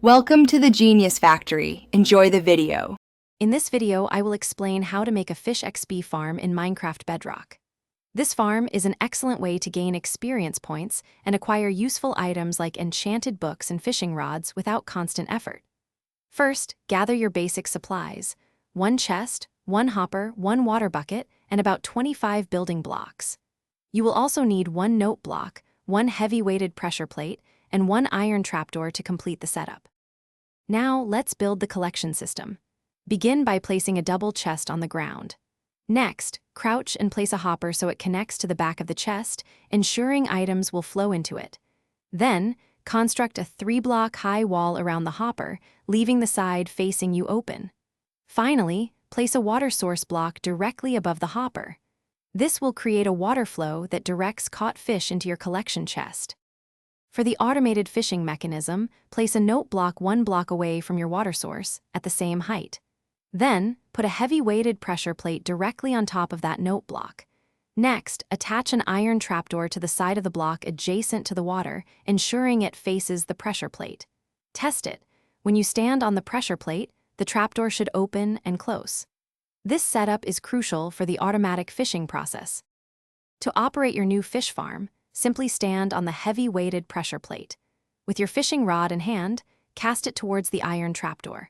Welcome to the Genius Factory. Enjoy the video. In this video, I will explain how to make a fish XP farm in Minecraft Bedrock. This farm is an excellent way to gain experience points and acquire useful items like enchanted books and fishing rods without constant effort. First, gather your basic supplies: one chest, one hopper, one water bucket, and about 25 building blocks. You will also need one note block, one heavy-weighted pressure plate, and one iron trapdoor to complete the setup. Now, let's build the collection system. Begin by placing a double chest on the ground. Next, crouch and place a hopper so it connects to the back of the chest, ensuring items will flow into it. Then, construct a 3-block high wall around the hopper, leaving the side facing you open. Finally, place a water source block directly above the hopper. This will create a water flow that directs caught fish into your collection chest. For the automated fishing mechanism, place a note block 1 block away from your water source, at the same height. Then, put a heavy-weighted pressure plate directly on top of that note block. Next, attach an iron trapdoor to the side of the block adjacent to the water, ensuring it faces the pressure plate. Test it. When you stand on the pressure plate, the trapdoor should open and close. This setup is crucial for the automatic fishing process. To operate your new fish farm, simply stand on the heavy-weighted pressure plate. With your fishing rod in hand, cast it towards the iron trapdoor.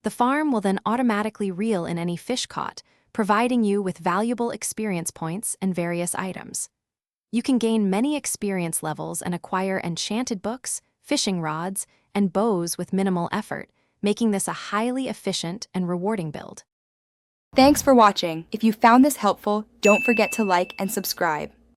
The farm will then automatically reel in any fish caught, providing you with valuable experience points and various items. You can gain many experience levels and acquire enchanted books, fishing rods, and bows with minimal effort, making this a highly efficient and rewarding build. Thanks for watching. If you found this helpful, don't forget to like and subscribe.